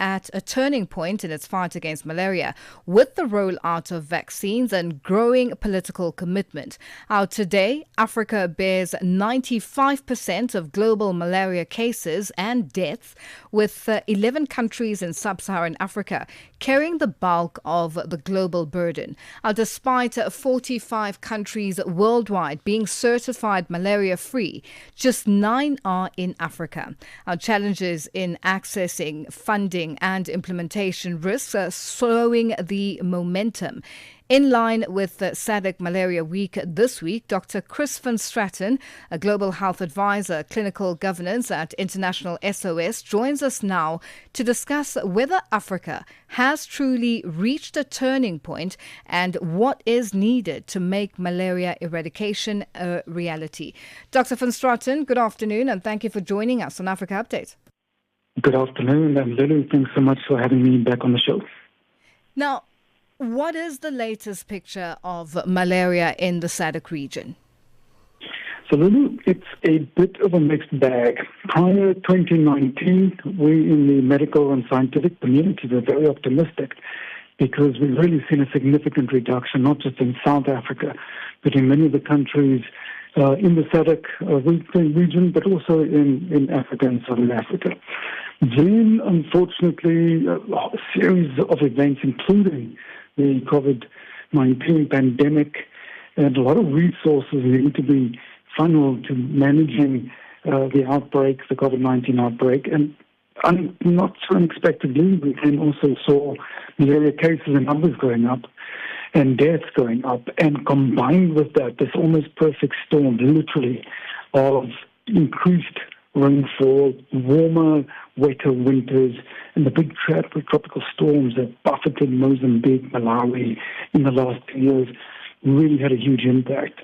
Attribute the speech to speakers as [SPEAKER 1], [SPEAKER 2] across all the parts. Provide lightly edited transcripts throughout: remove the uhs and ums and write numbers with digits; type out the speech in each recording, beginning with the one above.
[SPEAKER 1] at a turning point in its fight against malaria with the rollout of vaccines and growing political commitment. Today, Africa bears 95% of global malaria cases and deaths, with 11 countries in sub-Saharan Africa carrying the bulk of the global burden. Despite 45 countries worldwide being certified malaria-free, just 9 are in Africa. Challenges in accessing funding and implementation risks are slowing the momentum. In line with the SADC Malaria Week this week, Dr. Chris van Straten, a Global Health Advisor, Clinical Governance at International SOS, joins us now to discuss whether Africa has truly reached a turning point and what is needed to make malaria eradication a reality. Dr. van Straten, good afternoon, and thank you for joining us on Africa Update.
[SPEAKER 2] Good afternoon, and Lulu, thanks so much for having me back on the show.
[SPEAKER 1] Now, what is the latest picture of malaria in the SADC region?
[SPEAKER 2] So, Lulu, it's a bit of a mixed bag. Prior to 2019, we in the medical and scientific community were very optimistic because we've really seen a significant reduction, not just in South Africa, but in many of the countries in the SADC region, but also in Africa and Southern Africa. Then, unfortunately, a series of events, including the COVID-19 pandemic, and a lot of resources need to be funneled to managing the outbreak, the COVID-19 outbreak. And not so unexpectedly, we then also saw malaria cases and numbers going up and deaths going up. And combined with that, this almost perfect storm, literally, of increased rainfall, warmer, wetter winters, and the big tropical storms that buffeted Mozambique, Malawi in the last 2 years really had a huge impact.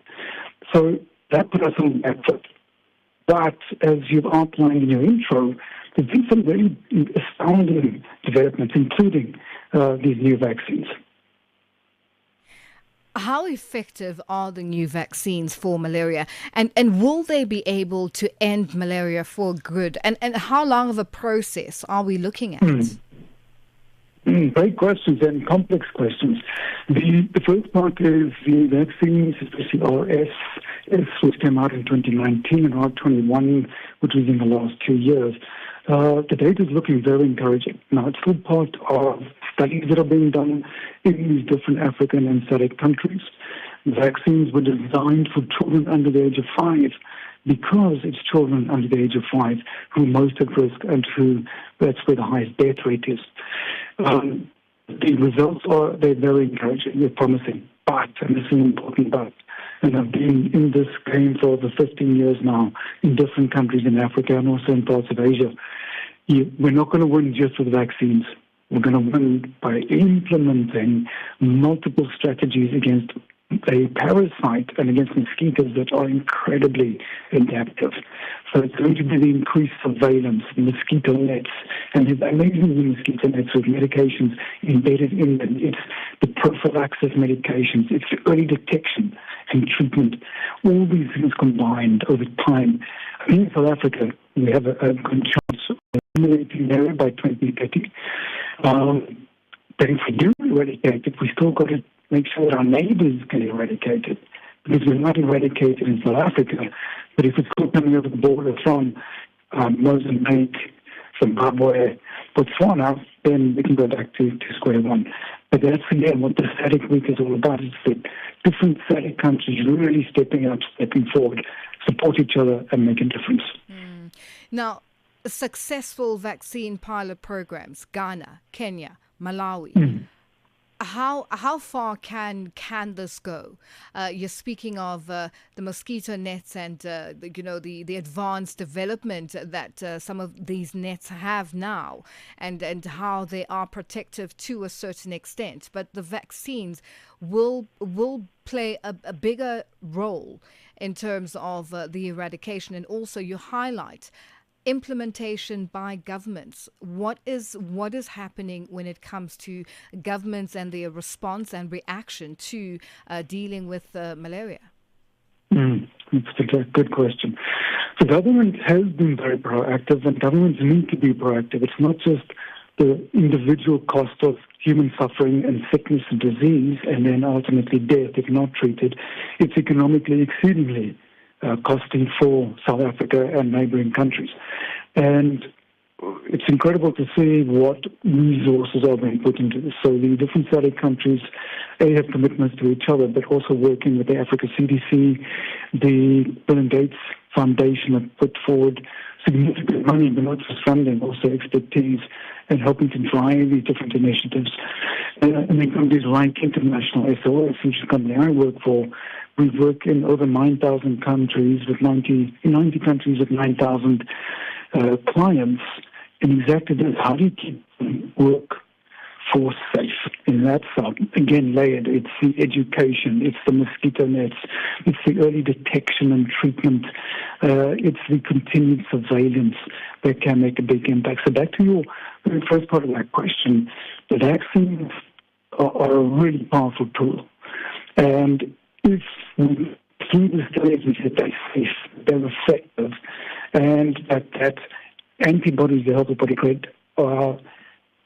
[SPEAKER 2] So that put us on the back foot. But as you've outlined in your intro, there's been some very astounding developments, including these new vaccines.
[SPEAKER 1] How effective are the new vaccines for malaria, and will they be able to end malaria for good? And how long of a process are we looking at?
[SPEAKER 2] Great questions and complex questions. The first part is the vaccines, especially RS, which came out in 2019, and R21, which was in the last 2 years. The data is looking very encouraging. Now, it's still part of studies that are being done in these different African and SADC countries. Vaccines were designed for children under the age of 5 because it's children under the age of 5 who are most at risk and that's where the highest death rate is. The results they're very encouraging, they're promising. But, and this is an important but, and I've been in this game for over 15 years now in different countries in Africa and also in parts of Asia. We're not going to win just with vaccines. We're going to win by implementing multiple strategies against a parasite and against mosquitoes that are incredibly adaptive. So it's going to be the increased surveillance, mosquito nets, and the amazing mosquito nets with medications embedded in them. It's the prophylaxis medications. It's the early detection and treatment. All these things combined over time. I think in South Africa, we have a good chance of eliminating malaria by 2030. But if we do eradicate it, we still got to make sure that our neighbors can eradicate it, because we're not eradicated in South Africa. But if it's still coming over the border from Mozambique, Zimbabwe, Botswana, then we can go back to square one. But that's, again, what the SADC Week is all about. It's that different SADC countries really stepping up, stepping forward, support each other and make a difference.
[SPEAKER 1] Now, successful vaccine pilot programs, Ghana, Kenya, Malawi. How far can this go? You're speaking of the mosquito nets and the advanced development that some of these nets have now, and how they are protective to a certain extent. But the vaccines will play a bigger role in terms of the eradication, and also you highlight implementation by governments. What is happening when it comes to governments and their response and reaction to dealing with malaria?
[SPEAKER 2] That's a good question. The government has been very proactive, and governments need to be proactive. It's not just the individual cost of human suffering and sickness and disease, and then ultimately death if not treated, it's economically exceedingly costly for South Africa and neighboring countries. And it's incredible to see what resources are being put into this. So the different SADC countries, they have commitments to each other, but also working with the Africa CDC, the Bill and Gates Foundation have put forward significant money, but not just funding, also expertise, and helping to drive these different initiatives. And then companies like International SOS, which is a company I work for, we work in over 9,000 countries with 90 countries with 9,000 clients. And exactly this, how do you keep workforce safe? And that's, again, layered. It's the education, it's the mosquito nets, it's the early detection and treatment, it's the continued surveillance that can make a big impact. So back to your first part of that question, the vaccines are a really powerful tool. And if we, through the studies, we said they're safe, they're effective, and that antibodies they help the body create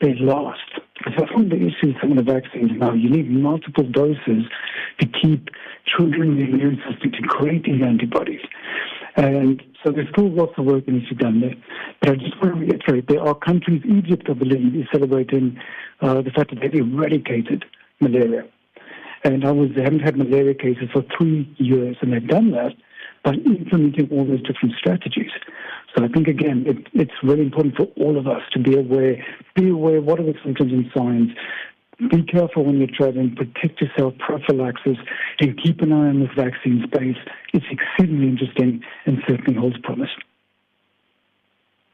[SPEAKER 2] they last. That's one of the issues with some of the vaccines now. You need multiple doses to keep triggering the immune system to create these antibodies. And so there's still lots of work that needs to be done there. But I just want to reiterate, there are countries, Egypt, I believe, is celebrating the fact that they've eradicated malaria. And they haven't had malaria cases for 3 years, and they've done that by implementing all those different strategies. So I think, again, it's really important for all of us to be aware of what are the symptoms and signs. Be careful when you're traveling, protect yourself, prophylaxis, and keep an eye on this vaccine space. It's exceedingly interesting and certainly holds promise.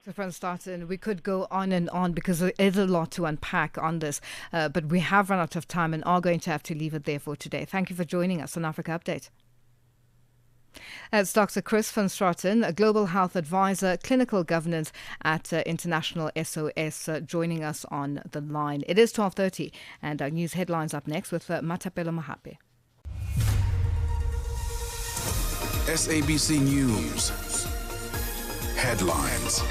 [SPEAKER 1] Chris van Straten, we could go on and on because there is a lot to unpack on this, but we have run out of time and are going to have to leave it there for today. Thank you for joining us on Africa Update. It's Dr. Chris van Straten, a Global Health Advisor, Clinical Governance at International SOS, joining us on the line. It is 12:30 and our news headlines up next with Matapelo Mahape.
[SPEAKER 3] SABC News headlines.